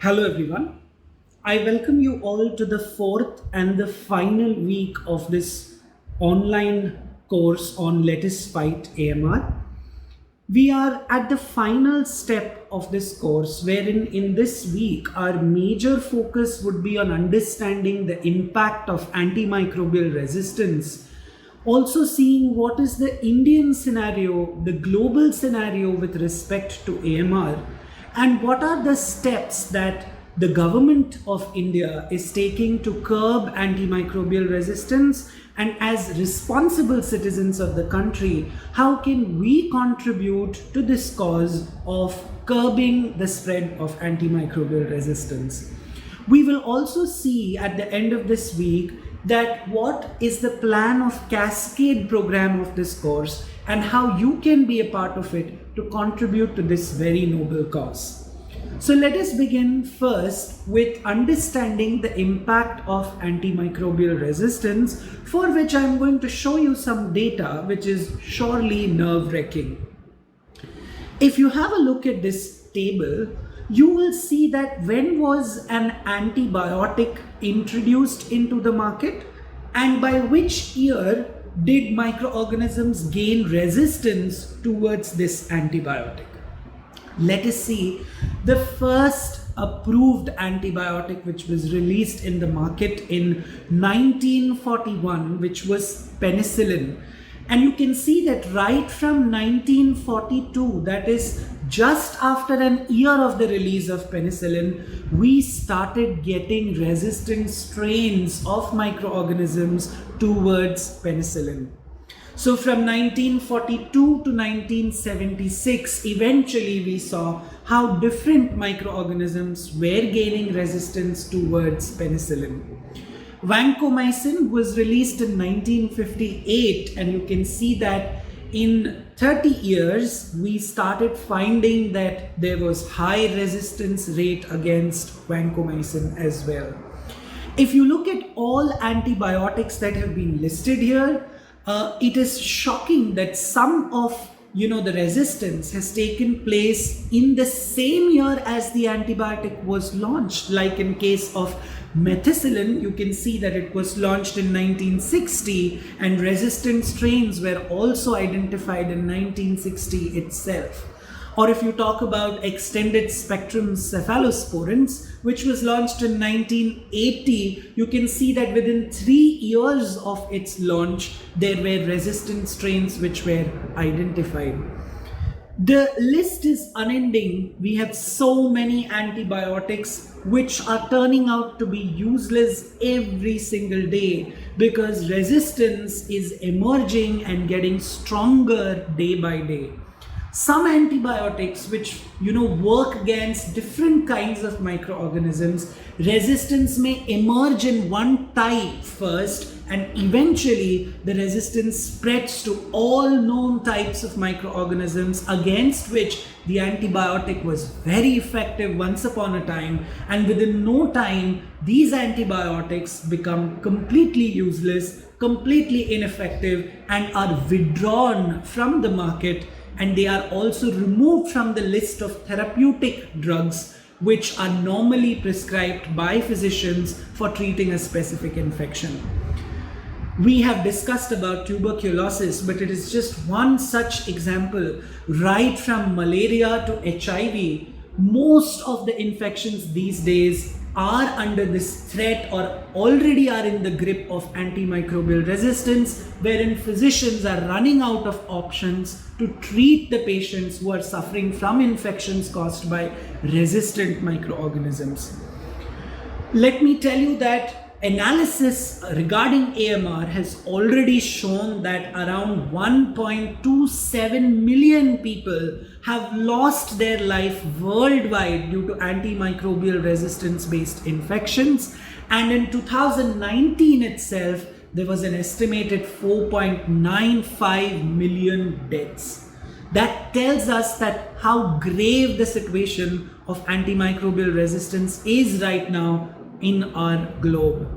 Hello everyone. I welcome you all to the fourth and the final week of this online course on Let Us Fight AMR. We are at the final step of this course, wherein in this week our major focus would be on understanding the impact of antimicrobial resistance, also seeing what is the Indian scenario, the global scenario with respect to AMR, and what are the steps that the government of India is taking to curb antimicrobial resistance, and as responsible citizens of the country, how can we contribute to this cause of curbing the spread of antimicrobial resistance. We will also see at the end of this week that what is the plan of cascade program of this course and how you can be a part of it to contribute to this very noble cause. So let us begin first with understanding the impact of antimicrobial resistance, for which I am going to show you some data which is surely nerve-wracking. If you have a look at this table, you will see that when was an antibiotic introduced into the market and by which year did microorganisms gain resistance towards this antibiotic. Let us see the first approved antibiotic which was released in the market in 1941, which was penicillin. And you can see that right from 1942, that is just after an year of the release of penicillin, we started getting resistant strains of microorganisms towards penicillin. So from 1942 to 1976, eventually we saw how different microorganisms were gaining resistance towards penicillin. Vancomycin was released in 1958, and you can see that in 30 years we started finding that there was high resistance rate against vancomycin as well. If you look at all antibiotics that have been listed here, it is shocking that some of the resistance has taken place in the same year as the antibiotic was launched. Like in case of methicillin, you can see that it was launched in 1960 and resistant strains were also identified in 1960 itself. Or if you talk about extended spectrum cephalosporins, which was launched in 1980, you can see that within 3 years of its launch, there were resistant strains which were identified. The list is unending. We have so many antibiotics which are turning out to be useless every single day because resistance is emerging and getting stronger day by day. Some antibiotics which work against different kinds of microorganisms, resistance may emerge in one type first and eventually the resistance spreads to all known types of microorganisms against which the antibiotic was very effective once upon a time, and within no time these antibiotics become completely useless, completely ineffective, and are withdrawn from the market. And they are also removed from the list of therapeutic drugs which are normally prescribed by physicians for treating a specific infection. We have discussed about tuberculosis, but it is just one such example. Right from malaria to HIV, most of the infections these days are under this threat or already are in the grip of antimicrobial resistance, wherein physicians are running out of options to treat the patients who are suffering from infections caused by resistant microorganisms. Let me tell you that analysis regarding AMR has already shown that around 1.27 million people have lost their life worldwide due to antimicrobial resistance based infections, and in 2019 itself there was an estimated 4.95 million deaths. That tells us that how grave the situation of antimicrobial resistance is right now in our globe.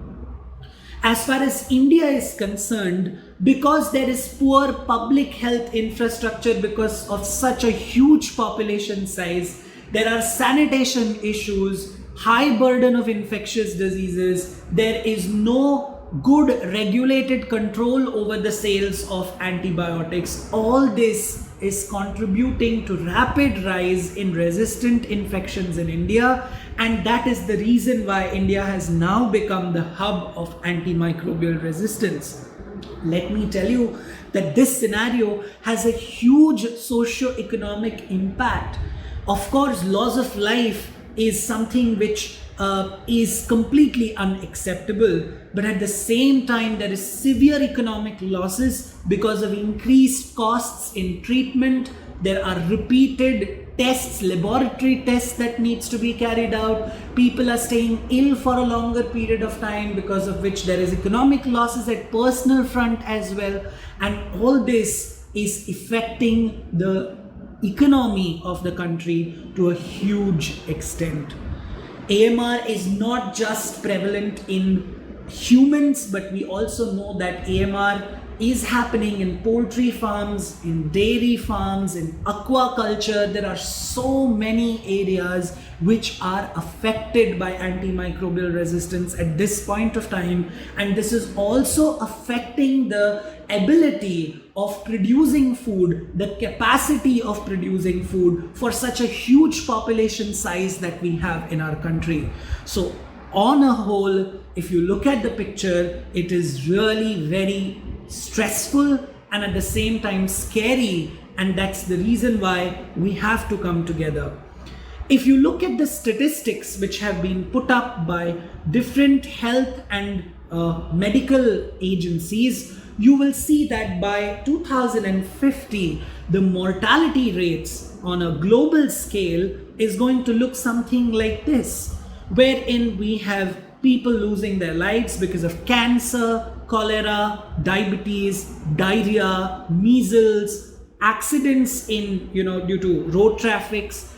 As far as India is concerned, because there is poor public health infrastructure because of such a huge population size, there are sanitation issues, high burden of infectious diseases. There is no good regulated control over the sales of antibiotics. All this is contributing to rapid rise in resistant infections in India, and that is the reason why India has now become the hub of antimicrobial resistance. Let me tell you that this scenario has a huge socio-economic impact. Of course, loss of life is something which is completely unacceptable, but at the same time there is severe economic losses because of increased costs in treatment. There are repeated tests, laboratory tests that needs to be carried out. People are staying ill for a longer period of time, because of which there is economic losses at personal front as well, and all this is affecting the economy of the country to a huge extent. AMR is not just prevalent in humans, but we also know that AMR is happening in poultry farms, in dairy farms, in aquaculture. There are so many areas which are affected by antimicrobial resistance at this point of time, and this is also affecting the ability of producing food, the capacity of producing food for such a huge population size that we have in our country. So on a whole, if you look at the picture, it is really very stressful and at the same time scary, and that's the reason why we have to come together. If you look at the statistics which have been put up by different health and medical agencies, you will see that by 2050, the mortality rates on a global scale is going to look something like this, wherein we have people losing their lives because of cancer, cholera, diabetes, diarrhea, measles, accidents in, due to road traffics,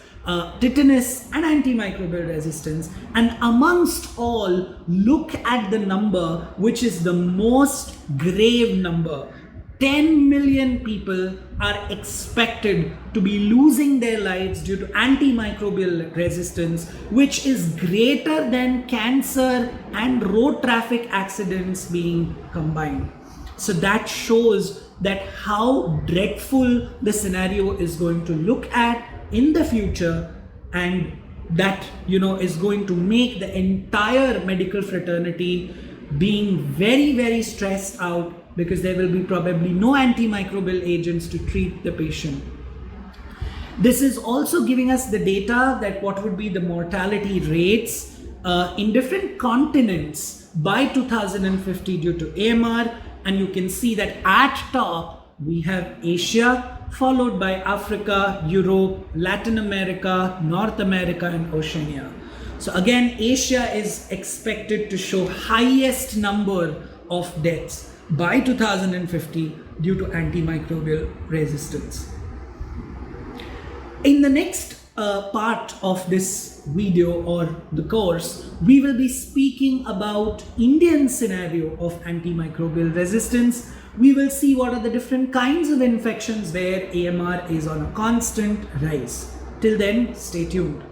tetanus and antimicrobial resistance. And amongst all, look at the number which is the most grave number. 10 million people are expected to be losing their lives due to antimicrobial resistance, which is greater than cancer and road traffic accidents being combined. So that shows that how dreadful the scenario is going to look at in the future, and that is going to make the entire medical fraternity being very, very stressed out, because there will be probably no antimicrobial agents to treat the patient. This is also giving us the data that what would be the mortality rates in different continents by 2050 due to AMR, and you can see that at top we have Asia, followed by Africa, Europe, Latin America, North America and Oceania. So again, Asia is expected to show highest number of deaths by 2050 due to antimicrobial resistance. In the next part of this video or the course, we will be speaking about Indian scenario of antimicrobial resistance. We will see what are the different kinds of infections where AMR is on a constant rise. Till then, stay tuned.